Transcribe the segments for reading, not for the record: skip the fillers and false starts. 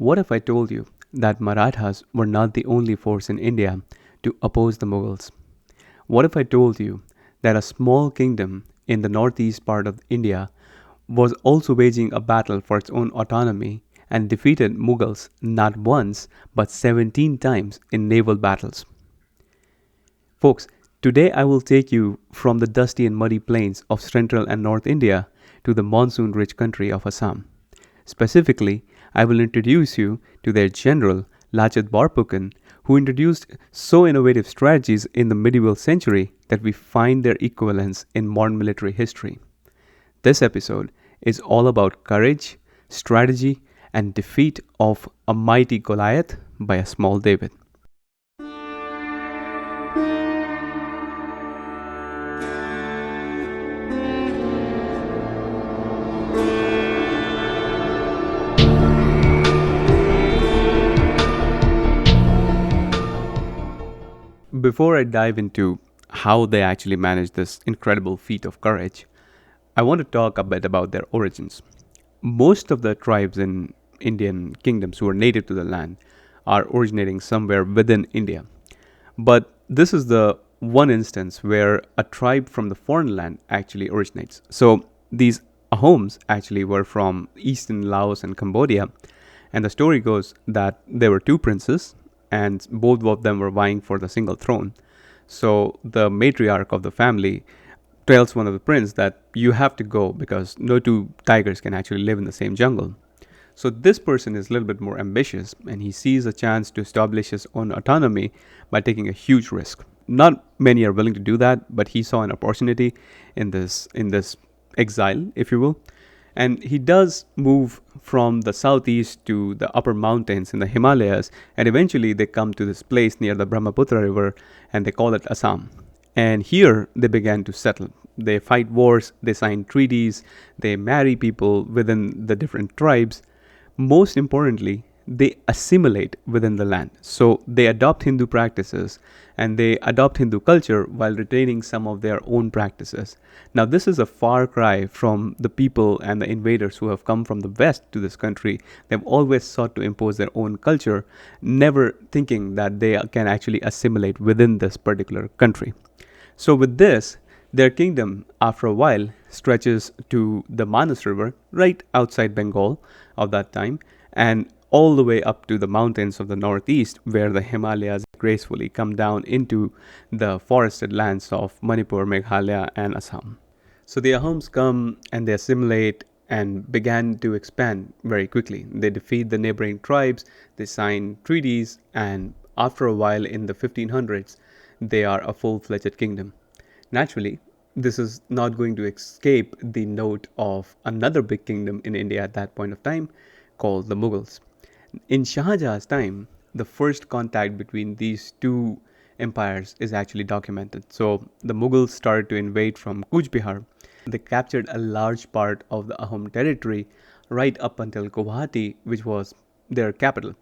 What if I told you that Marathas were not the only force in India to oppose the Mughals? What if I told you that a small kingdom in the northeast part of India was also waging a battle for its own autonomy and defeated Mughals not once but 17 times in naval battles? Folks, today I will take you from the dusty and muddy plains of central and north India to the monsoon rich country of Assam. Specifically, I will introduce you to their general, Lachit Borphukan, who introduced so innovative strategies in the medieval century that we find their equivalents in modern military history. This episode is all about courage, strategy, and defeat of a mighty Goliath by a small David. Before I dive into how they actually managed this incredible feat of courage, I want to talk a bit about their origins. Most of the tribes in Indian kingdoms who are native to the land are originating somewhere within India. But this is the one instance where a tribe from the foreign land actually originates. So these Ahoms actually were from eastern Laos and Cambodia. And the story goes that there were two princes, and both of them were vying for the single throne. So the matriarch of the family tells one of the prince that you have to go because no two tigers can actually live in the same jungle. So this person is a little bit more ambitious and he sees a chance to establish his own autonomy by taking a huge risk. Not many are willing to do that, but he saw an opportunity in this exile, if you will. And he does move from the southeast to the upper mountains in the Himalayas, and eventually they come to this place near the Brahmaputra river and they call it Assam. And here they began to settle. They fight wars, they sign treaties, they marry people within the different tribes. Most importantly, they assimilate within the land. So they adopt Hindu practices and they adopt Hindu culture while retaining some of their own practices. Now, this is a far cry from the people and the invaders who have come from the west to this country. They've always sought to impose their own culture, never thinking that they can actually assimilate within this particular country. So with this, their kingdom, after a while, stretches to the Manas River, right outside Bengal of that time, and all the way up to the mountains of the northeast, where the Himalayas gracefully come down into the forested lands of Manipur, Meghalaya, and Assam. So the Ahoms come and they assimilate and began to expand very quickly. They defeat the neighboring tribes, they sign treaties, and after a while in the 1500s, they are a full-fledged kingdom. Naturally, this is not going to escape the note of another big kingdom in India at that point of time called the Mughals. In Shah Jahan's time, the first contact between these two empires is actually documented. So the Mughals started to invade from Kuch Bihar. They captured a large part of the Ahom territory right up until Guwahati, which was their capital.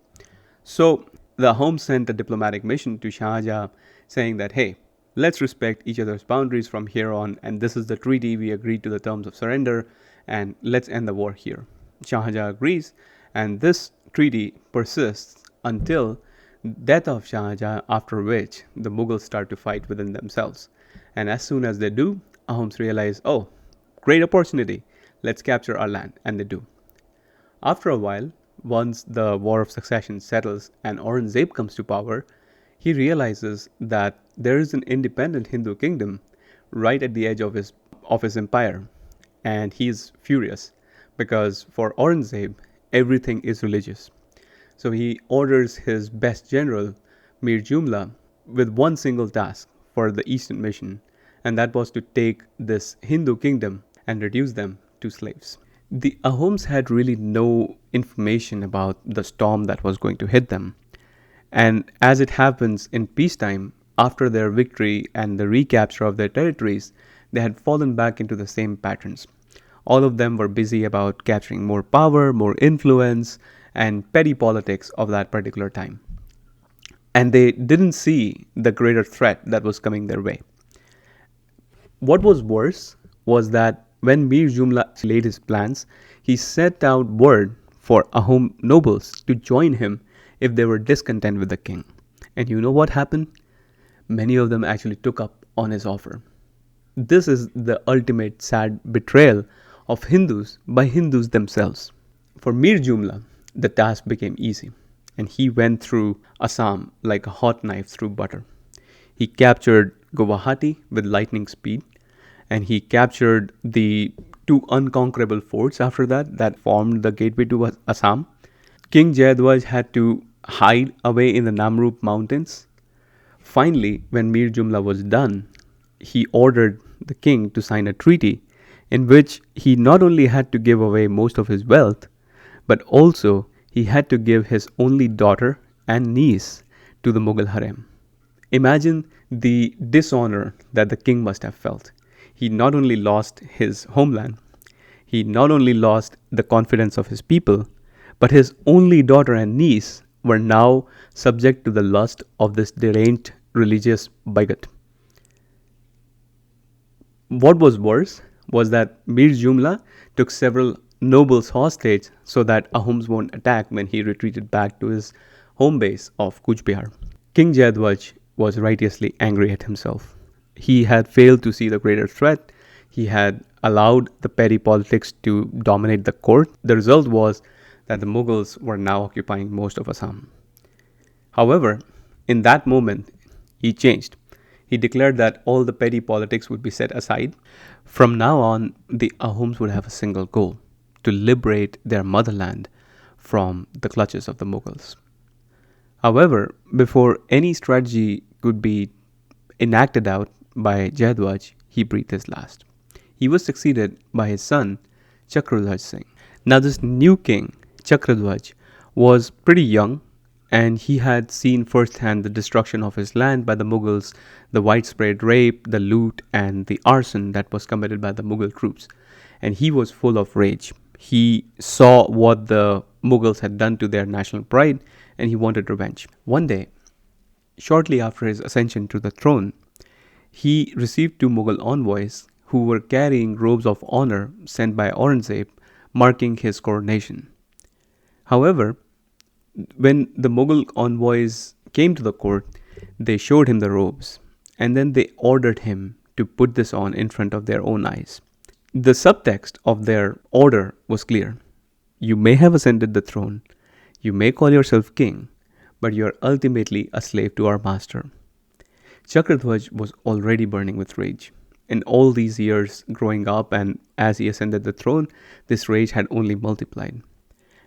So the Ahoms sent a diplomatic mission to Shah Jahan saying that, hey, let's respect each other's boundaries from here on, and this is the treaty, we agreed to the terms of surrender, and let's end the war here. Shah Jahan agrees, and this treaty persists until death of Shah Jahan, after which the Mughals start to fight within themselves. And as soon as they do, Ahoms realize, oh, great opportunity, let's capture our land, and they do. After a while, once the war of succession settles and Aurangzeb comes to power, he realizes that there is an independent Hindu kingdom right at the edge of his empire, and he is furious because for Aurangzeb everything is religious. So he orders his best general Mir Jumla with one single task for the Eastern mission, and that was to take this Hindu kingdom and reduce them to slaves. The Ahoms had really no information about the storm that was going to hit them. And as it happens in peacetime, after their victory and the recapture of their territories, they had fallen back into the same patterns. All of them were busy about capturing more power, more influence, and petty politics of that particular time. And they didn't see the greater threat that was coming their way. What was worse was that when Mir Jumla laid his plans, he sent out word for Ahom nobles to join him if they were discontent with the king. And you know what happened? Many of them actually took up on his offer. This is the ultimate sad betrayal of Hindus by Hindus themselves. For Mir Jumla, the task became easy, and he went through Assam like a hot knife through butter. He captured Guwahati with lightning speed, and he captured the two unconquerable forts after that formed the gateway to Assam. King Jayadwaj had to hide away in the Namrup mountains. Finally, when Mir Jumla was done, he ordered the king to sign a treaty in which he not only had to give away most of his wealth, but also he had to give his only daughter and niece to the Mughal harem. Imagine the dishonor that the king must have felt. He not only lost his homeland, he not only lost the confidence of his people, but his only daughter and niece were now subject to the lust of this deranged religious bigot. What was worse was that Mir Jumla took several nobles hostage so that Ahoms won't attack when he retreated back to his home base of Kuch Bihar. King Jayadwaj was righteously angry at himself. He had failed to see the greater threat. He had allowed the petty politics to dominate the court. The result was that the Mughals were now occupying most of Assam. However, in that moment, he changed. He declared that all the petty politics would be set aside. From now on, the Ahoms would have a single goal: to liberate their motherland from the clutches of the Mughals. However, before any strategy could be enacted out by Jayadwaj, he breathed his last. He was succeeded by his son, Chakradhwaj Singh. Now, this new king, Chakradhwaj, was pretty young, and he had seen firsthand the destruction of his land by the Mughals, the widespread rape, the loot, and the arson that was committed by the Mughal troops. And he was full of rage. He saw what the Mughals had done to their national pride, and he wanted revenge. One day, shortly after his ascension to the throne, he received two Mughal envoys who were carrying robes of honor sent by Aurangzeb, marking his coronation. However, when the Mughal envoys came to the court, they showed him the robes, and then they ordered him to put this on in front of their own eyes. The subtext of their order was clear. You may have ascended the throne, you may call yourself king, but you are ultimately a slave to our master. Chakradhwaj was already burning with rage. In all these years growing up and as he ascended the throne, this rage had only multiplied.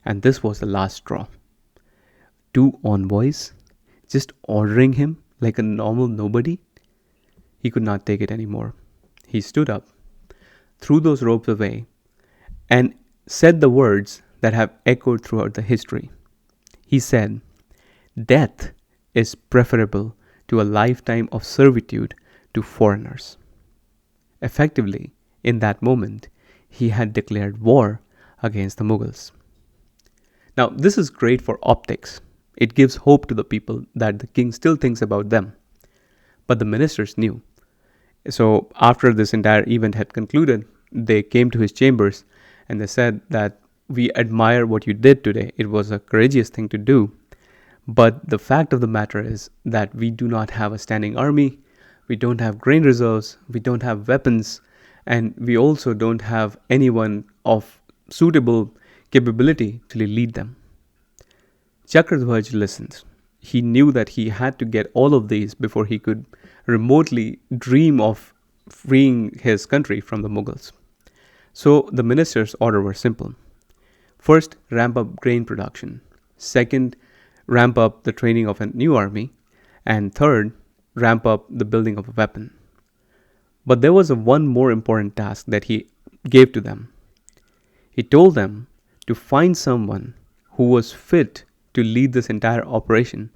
And this was the last straw. Two envoys just ordering him like a normal nobody? He could not take it anymore. He stood up, threw those robes away, and said the words that have echoed throughout the history. He said, "Death is preferable to a lifetime of servitude to foreigners." Effectively, in that moment, he had declared war against the Mughals. Now, this is great for optics. It gives hope to the people that the king still thinks about them. But the ministers knew. So, after this entire event had concluded, they came to his chambers and they said that we admire what you did today. It was a courageous thing to do. But the fact of the matter is that we do not have a standing army, we don't have grain reserves, we don't have weapons, and we also don't have anyone of suitable capability to lead them. Chakradhwaj listened. He knew that he had to get all of these before he could remotely dream of freeing his country from the Mughals. So the minister's order were simple. First, ramp up grain production. Second, ramp up the training of a new army. And third, ramp up the building of a weapon. But there was one more important task that he gave to them. He told them to find someone who was fit to lead this entire operation.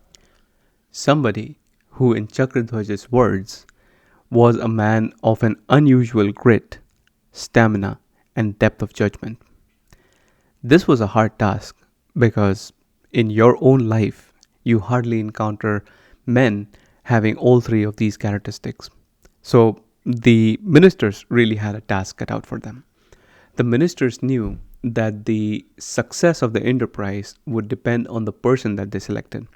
Somebody who, in Chakradhwaj's words, was a man of an unusual grit, stamina, and depth of judgment. This was a hard task because in your own life, you hardly encounter men having all three of these characteristics. So the ministers really had a task cut out for them. The ministers knew that the success of the enterprise would depend on the person that they selected.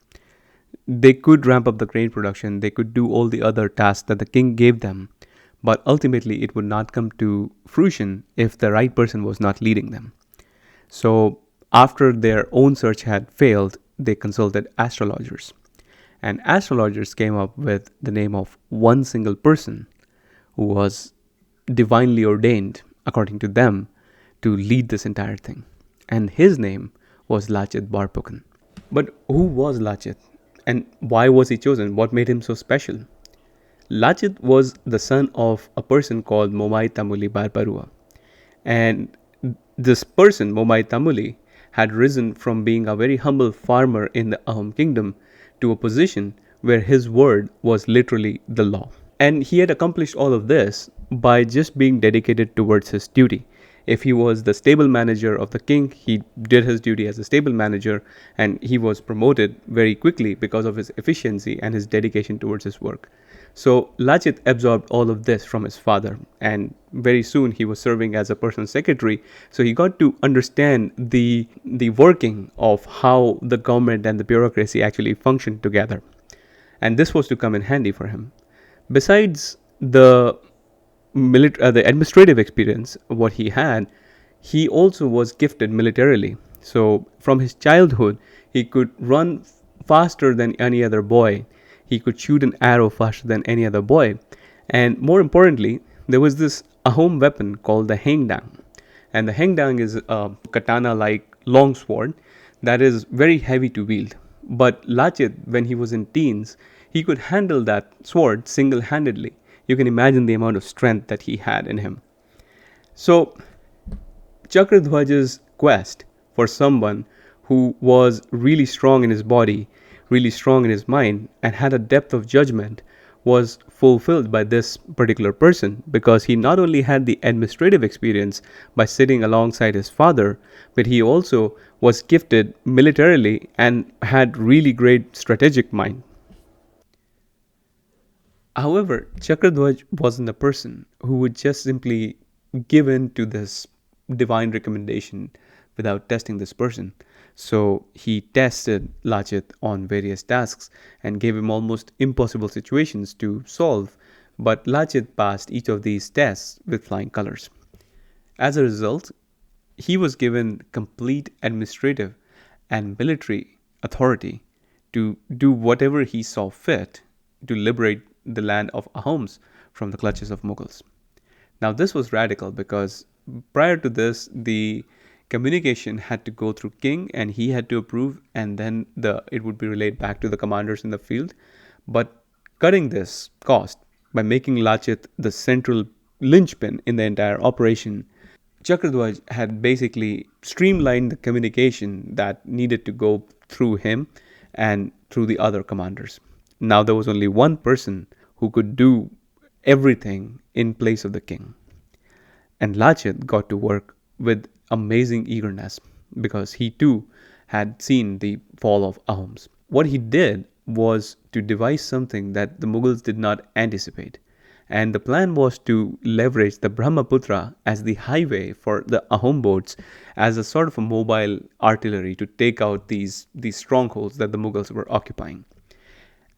They could ramp up the grain production, they could do all the other tasks that the king gave them, but ultimately it would not come to fruition if the right person was not leading them. So, after their own search had failed, they consulted astrologers. And astrologers came up with the name of one single person who was divinely ordained, according to them, to lead this entire thing. And his name was Lachit Barpukan. But who was Lachit? And why was he chosen? What made him so special? Lachit was the son of a person called Momai Tamuli Barbarua. And this person, Momai Tamuli, had risen from being a very humble farmer in the Ahom kingdom to a position where his word was literally the law. And he had accomplished all of this by just being dedicated towards his duty. If he was the stable manager of the king, he did his duty as a stable manager, and he was promoted very quickly because of his efficiency and his dedication towards his work. So Lachit absorbed all of this from his father, and very soon he was serving as a personal secretary. So he got to understand the working of how the government and the bureaucracy actually functioned together, and this was to come in handy for him. Besides the administrative experience, what he had, he also was gifted militarily. So from his childhood, he could run faster than any other boy. He could shoot an arrow faster than any other boy. And more importantly, there was this Ahom weapon called the hangdang. And the hangdang is a katana like long sword that is very heavy to wield. But Lachit, when he was in teens, he could handle that sword single handedly. You can imagine the amount of strength that he had in him. So, Chakradhwaj's quest for someone who was really strong in his body, really strong in his mind, and had a depth of judgment was fulfilled by this particular person, because he not only had the administrative experience by sitting alongside his father, but he also was gifted militarily and had really great strategic mind. However, Chakradhwaj wasn't a person who would just simply give in to this divine recommendation without testing this person. So he tested Lachit on various tasks and gave him almost impossible situations to solve, but Lachit passed each of these tests with flying colors. As a result, he was given complete administrative and military authority to do whatever he saw fit to liberate the land of Ahoms from the clutches of Mughals. Now, this was radical because prior to this, the communication had to go through king and he had to approve, and then it would be relayed back to the commanders in the field. But cutting this cost by making Lachit the central linchpin in the entire operation, Chakradhwaj had basically streamlined the communication that needed to go through him and through the other commanders. Now there was only one person who could do everything in place of the king. And Lachit got to work with amazing eagerness because he too had seen the fall of Ahoms. What he did was to devise something that the Mughals did not anticipate. And the plan was to leverage the Brahmaputra as the highway for the Ahom boats as a sort of a mobile artillery to take out these strongholds that the Mughals were occupying.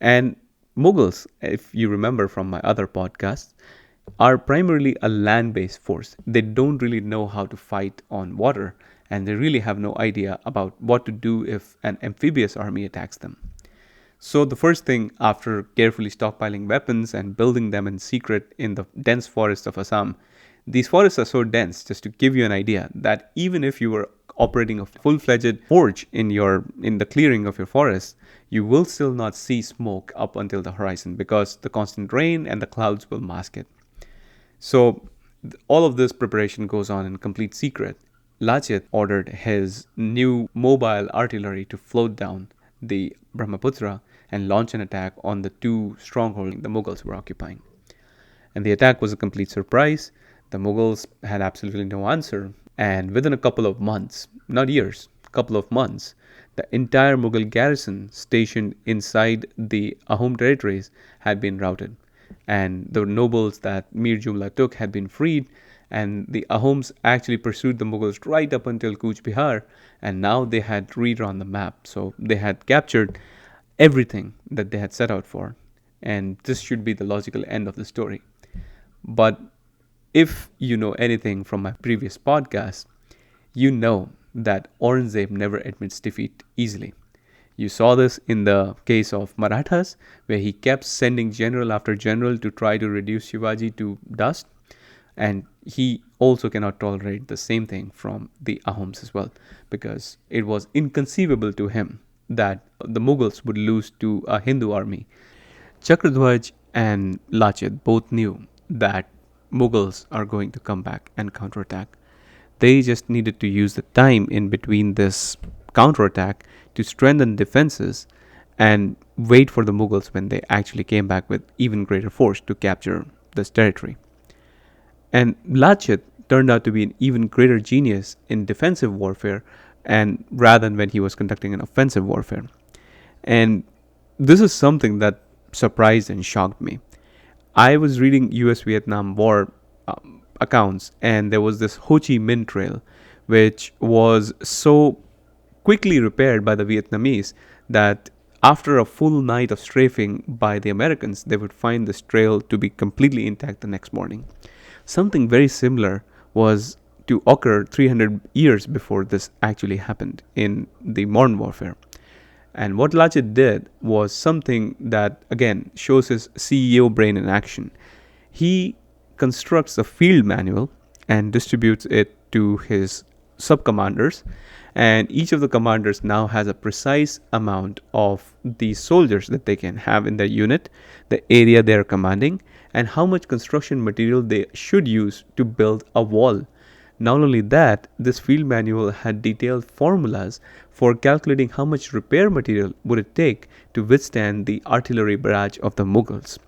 And Mughals, if you remember from my other podcasts, are primarily a land-based force. They don't really know how to fight on water, and they really have no idea about what to do if an amphibious army attacks them. So the first thing, after carefully stockpiling weapons and building them in secret in the dense forests of Assam, these forests are so dense, just to give you an idea, that even if you were operating a full-fledged forge in the clearing of your forest, you will still not see smoke up until the horizon because the constant rain and the clouds will mask it. So all of this preparation goes on in complete secret. Lachit ordered his new mobile artillery to float down the Brahmaputra and launch an attack on the two strongholds the Mughals were occupying. And the attack was a complete surprise. The Mughals had absolutely no answer. And within a couple of months, not years, a couple of months, the entire Mughal garrison stationed inside the Ahom territories had been routed. And the nobles that Mir Jumla took had been freed, And the Ahoms actually pursued the Mughals right up until Cooch Behar, and now they had redrawn the map. So they had captured everything that they had set out for. And this should be the logical end of the story. But if you know anything from my previous podcast, you know that Aurangzeb never admits defeat easily. You saw this in the case of Marathas, where he kept sending general after general to try to reduce Shivaji to dust. And he also cannot tolerate the same thing from the Ahoms as well, because it was inconceivable to him that the Mughals would lose to a Hindu army. Chakradhwaj and Lachit both knew that Mughals are going to come back and counterattack. They just needed to use the time in between this counterattack to strengthen defenses and wait for the Mughals when they actually came back with even greater force to capture this territory. And Lachit turned out to be an even greater genius in defensive warfare and rather than when he was conducting an offensive warfare. And this is something that surprised and shocked me. I was reading US Vietnam War accounts, and there was this Ho Chi Minh Trail, which was so quickly repaired by the Vietnamese that after a full night of strafing by the Americans, they would find this trail to be completely intact the next morning. Something very similar was to occur 300 years before this actually happened in the modern warfare. And what Lachit did was something that, again, shows his CEO brain in action. He constructs a field manual and distributes it to his sub-commanders. And each of the commanders now has a precise amount of the soldiers that they can have in their unit, the area they are commanding, and how much construction material they should use to build a wall. Not only that, this field manual had detailed formulas for calculating how much repair material would it take to withstand the artillery barrage of the Mughals.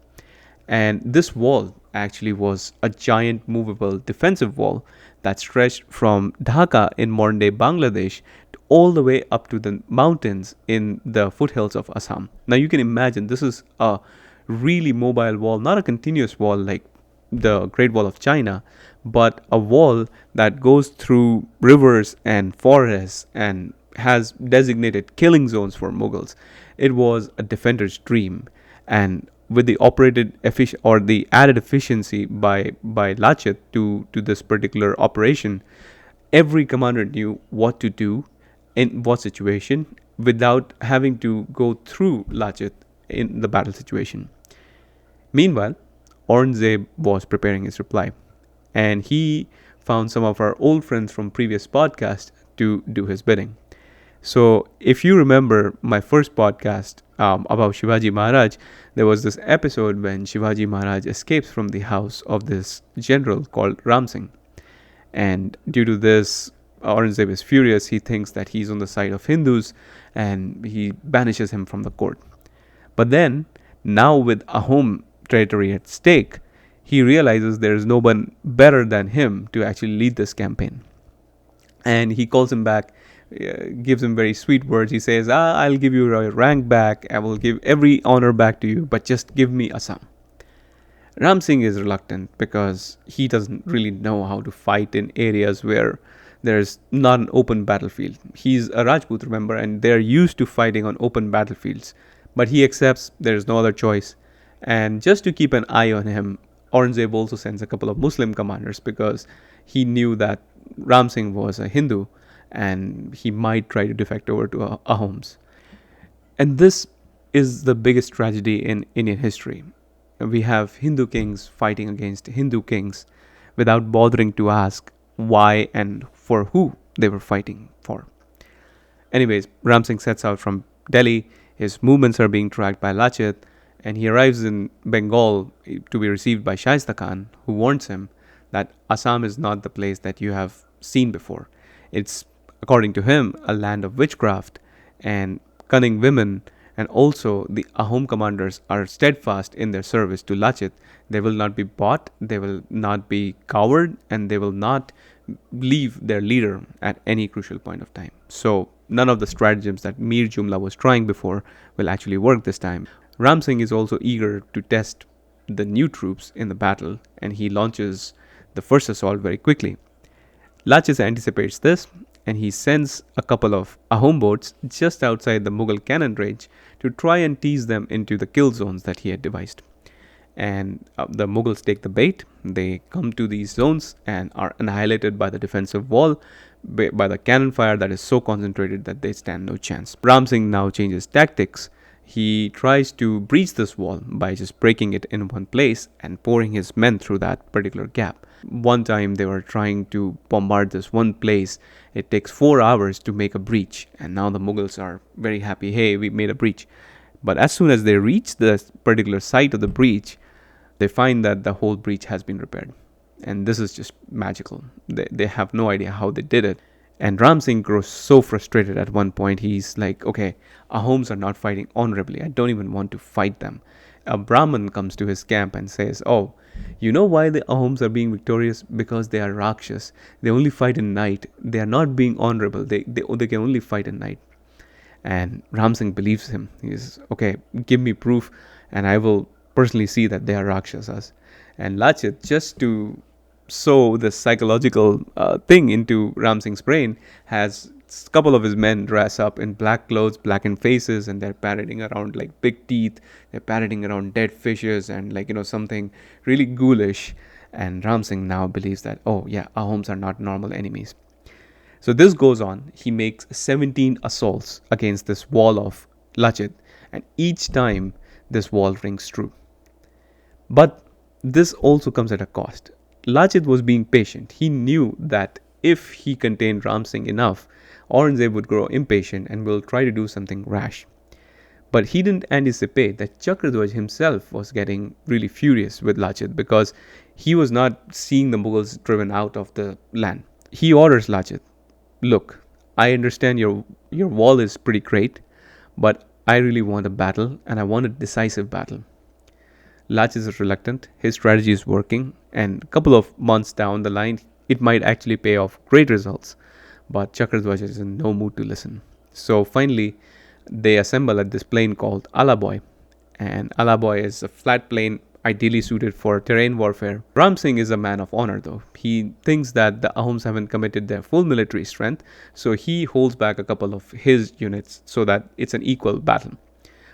And this wall actually was a giant movable defensive wall that stretched from Dhaka in modern day Bangladesh all the way up to the mountains in the foothills of Assam. Now you can imagine this is a really mobile wall, not a continuous wall like the Great Wall of China, but a wall that goes through rivers and forests and has designated killing zones for Mughals. It was a defender's dream, and with the the added efficiency by Lachit to this particular operation, every commander knew what to do in what situation without having to go through Lachit in the battle situation. Meanwhile, Aurangzeb was preparing his reply, and he found some of our old friends from previous podcast to do his bidding. So, if you remember my first podcast about Shivaji Maharaj, there was this episode when Shivaji Maharaj escapes from the house of this general called Ram Singh. And due to this, Aurangzeb is furious. He thinks that he's on the side of Hindus and he banishes him from the court. But then, now with Ahom territory at stake, he realizes there is no one better than him to actually lead this campaign. And he calls him back, gives him very sweet words. He says, I'll give you your rank back. I will give every honor back to you, but just give me Assam. Ram Singh is reluctant because he doesn't really know how to fight in areas where there's not an open battlefield. He's a Rajput, remember, and they're used to fighting on open battlefields. But he accepts there's no other choice. And just to keep an eye on him, Aurangzeb also sends a couple of Muslim commanders because he knew that Ram Singh was a Hindu and he might try to defect over to Ahoms. And this is the biggest tragedy in Indian history. We have Hindu kings fighting against Hindu kings without bothering to ask why and for who they were fighting for. Anyways, Ram Singh sets out from Delhi. His movements are being tracked by Lachit, and he arrives in Bengal to be received by Shaista Khan, who warns him that Assam is not the place that you have seen before. It's, according to him, a land of witchcraft and cunning women, and also the Ahom commanders are steadfast in their service to Lachit. They will not be bought, they will not be cowed, and they will not leave their leader at any crucial point of time. So none of the stratagems that Mir Jumla was trying before will actually work this time. Ram Singh is also eager to test the new troops in the battle, and he launches the first assault very quickly. Lachit anticipates this and he sends a couple of Ahom boats just outside the Mughal cannon range to try and tease them into the kill zones that he had devised. And the Mughals take the bait. They come to these zones and are annihilated by the defensive wall, by the cannon fire that is so concentrated that they stand no chance. Ram Singh now changes tactics. He tries to breach this wall by just breaking it in one place and pouring his men through that particular gap. One time they were trying to bombard this one place. It takes 4 hours to make a breach, and now the Mughals are very happy. Hey, we made a breach. But as soon as they reach the particular site of the breach, they find that the whole breach has been repaired. And this is just magical. They have no idea how they did it. And Ram Singh grows so frustrated at one point. He's like, okay, Ahoms are not fighting honorably. I don't even want to fight them. A Brahmin comes to his camp and says, oh, you know why the Ahoms are being victorious? Because they are Rakshas. They only fight in night. They are not being honorable. They can only fight in night. And Ram Singh believes him. He says, okay, give me proof and I will personally see that they are Rakshasas. And Lachit, just to sow this psychological thing into Ram Singh's brain, has a couple of his men dress up in black clothes, blackened faces, and they're parading around like big teeth. They're parading around dead fishes and something really ghoulish. And Ram Singh now believes that, oh yeah, Ahoms are not normal enemies. So this goes on. He makes 17 assaults against this wall of Lachit, and each time this wall rings true. But this also comes at a cost. Lachit was being patient. He knew that if he contained Ram Singh enough, Aurangzeb would grow impatient and will try to do something rash. But he didn't anticipate that Chakradhwaj himself was getting really furious with Lachit because he was not seeing the Mughals driven out of the land. He orders Lachit, look, I understand your wall is pretty great, but I really want a battle and I want a decisive battle. Lachit is reluctant, his strategy is working, and a couple of months down the line, it might actually pay off great results. But Chakradhwaj is in no mood to listen. So finally, they assemble at this plain called Alaboy. And Alaboy is a flat plain ideally suited for terrain warfare. Ram Singh is a man of honor though. He thinks that the Ahoms haven't committed their full military strength, so he holds back a couple of his units so that it's an equal battle.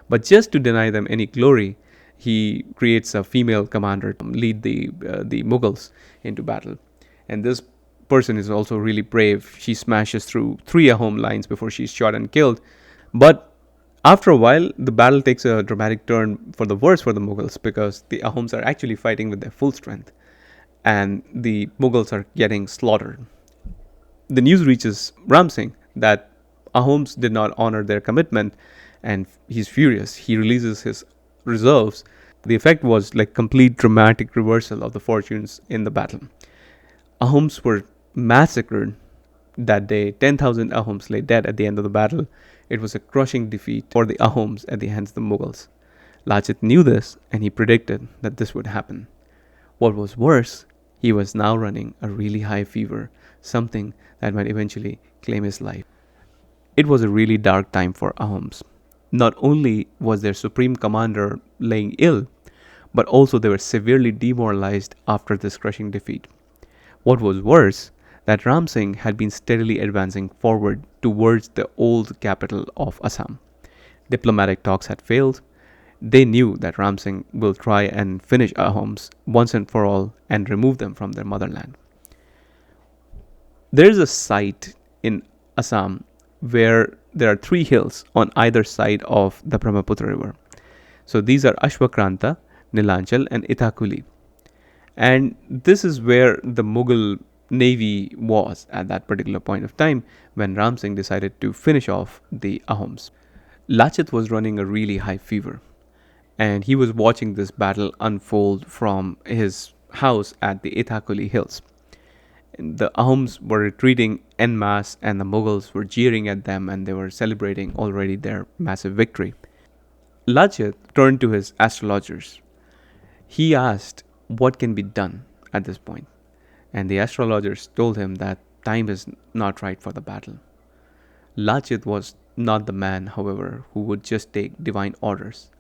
But just to deny them any glory, he creates a female commander to lead the Mughals into battle. And this person is also really brave. She smashes through 3 Ahom lines before she's shot and killed. But after a while, the battle takes a dramatic turn for the worse for the Mughals because the Ahoms are actually fighting with their full strength and the Mughals are getting slaughtered. The news reaches Ram Singh that Ahoms did not honor their commitment and he's furious. He releases his reserves. The effect was like complete dramatic reversal of the fortunes in the battle. Ahoms were massacred that day. 10,000 Ahoms lay dead at the end of the battle. It was a crushing defeat for the Ahoms at the hands of the Mughals. Lachit knew this and he predicted that this would happen. What was worse, he was now running a really high fever, something that might eventually claim his life. It was a really dark time for Ahoms. Not only was their supreme commander laying ill, but also they were severely demoralized after this crushing defeat. What was worse, that Ram Singh had been steadily advancing forward towards the old capital of Assam. Diplomatic talks had failed. They knew that Ram Singh will try and finish Ahoms once and for all and remove them from their motherland. There is a site in Assam where there are 3 hills on either side of the Brahmaputra river. So these are Ashwakranta, Nilanchal and Ithakuli. And this is where the Mughal navy was at that particular point of time when Ram Singh decided to finish off the Ahoms. Lachit was running a really high fever and he was watching this battle unfold from his house at the Ithakuli hills. The Ahoms were retreating en masse and the Mughals were jeering at them and they were celebrating already their massive victory. Lachit turned to his astrologers. He asked what can be done at this point, and the astrologers told him that time is not right for the battle. Lachit was not the man, however, who would just take divine orders.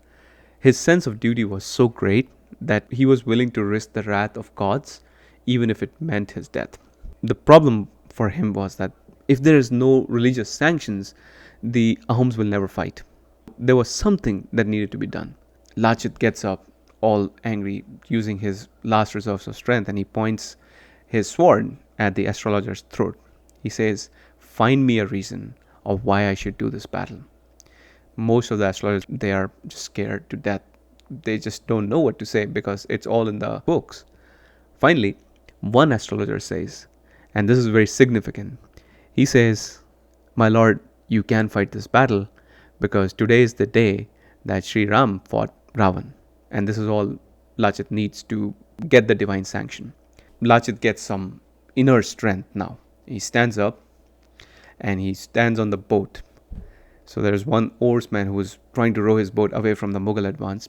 His sense of duty was so great that he was willing to risk the wrath of gods, even if it meant his death. The problem for him was that if there is no religious sanctions, the Ahoms will never fight. There was something that needed to be done. Lachit gets up, all angry, using his last reserves of strength, and he points his sword at the astrologer's throat. He says, "Find me a reason of why I should do this battle." Most of the astrologers, they are just scared to death. They just don't know what to say because it's all in the books. Finally, one astrologer says, and this is very significant, he says, "My lord, you can fight this battle because today is the day that Sri Ram fought Ravan." And this is all Lachit needs to get the divine sanction. Lachit gets some inner strength now. He stands up and he stands on the boat. So there's one oarsman who is trying to row his boat away from the Mughal advance,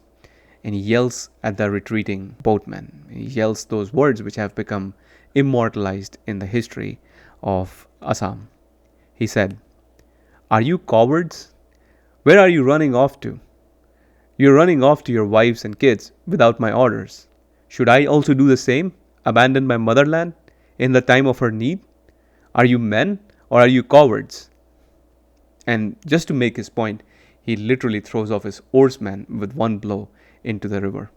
and he yells at the retreating boatman. He yells those words which have become immortalized in the history of Assam. He said, "Are you cowards? Where are you running off to? You're running off to your wives and kids without my orders. Should I also do the same? Abandon my motherland in the time of her need? Are you men or are you cowards?" And just to make his point, he literally throws off his oarsman with one blow into the river.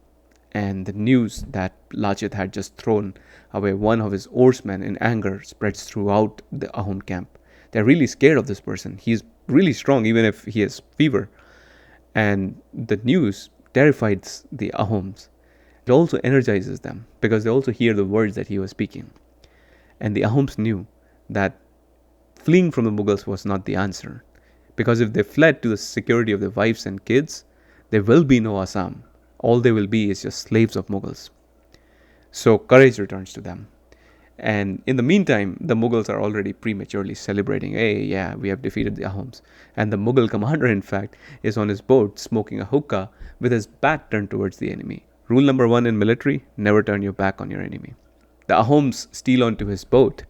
And the news that Lachit had just thrown away one of his oarsmen in anger spreads throughout the Ahom camp. They're really scared of this person. He's really strong, even if he has fever. And the news terrifies the Ahoms. It also energizes them because they also hear the words that he was speaking. And the Ahoms knew that fleeing from the Mughals was not the answer. Because if they fled to the security of their wives and kids, there will be no Assam. All they will be is just slaves of Mughals. So courage returns to them. And in the meantime, the Mughals are already prematurely celebrating, "Hey, yeah, we have defeated the Ahoms." And the Mughal commander, in fact, is on his boat smoking a hookah with his back turned towards the enemy. Rule number one in military, never turn your back on your enemy. The Ahoms steal onto his boat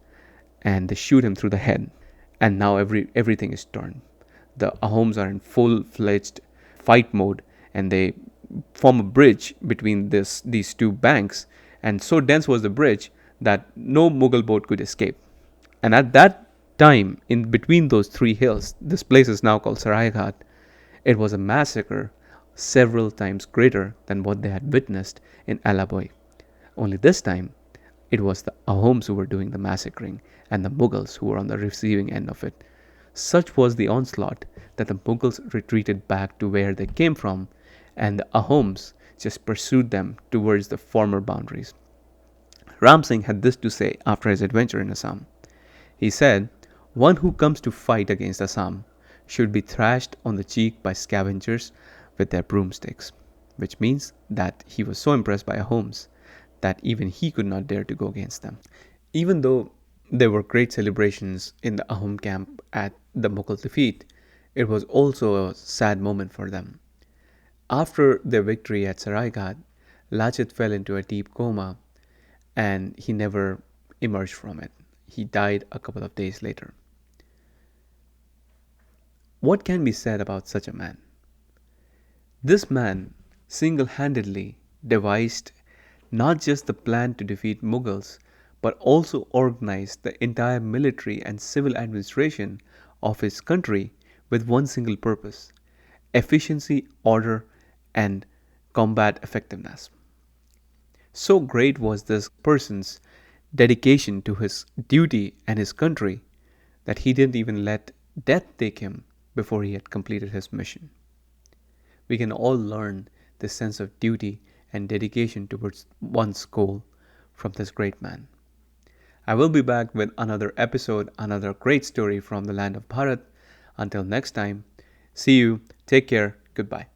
and they shoot him through the head. And now everything is turned. The Ahoms are in full-fledged fight mode, and they form a bridge between these two banks, and so dense was the bridge that no Mughal boat could escape. And at that time, in between those three hills, this place is now called Saraighat, it was a massacre several times greater than what they had witnessed in Alaboi. Only this time, it was the Ahoms who were doing the massacring and the Mughals who were on the receiving end of it. Such was the onslaught that the Mughals retreated back to where they came from, and the Ahoms just pursued them towards the former boundaries. Ram Singh had this to say after his adventure in Assam. He said, "One who comes to fight against Assam should be thrashed on the cheek by scavengers with their broomsticks," which means that he was so impressed by Ahoms that even he could not dare to go against them. Even though there were great celebrations in the Ahom camp at the Mughal defeat, it was also a sad moment for them. After their victory at Saraighat, Lachit fell into a deep coma and he never emerged from it. He died a couple of days later. What can be said about such a man? This man single-handedly devised not just the plan to defeat Mughals, but also organized the entire military and civil administration of his country with one single purpose: efficiency, order, and combat effectiveness. So great was this person's dedication to his duty and his country that he didn't even let death take him before he had completed his mission. We can all learn this sense of duty and dedication towards one's goal from this great man. I will be back with another episode, another great story from the land of Bharat. Until next time, see you, take care, goodbye.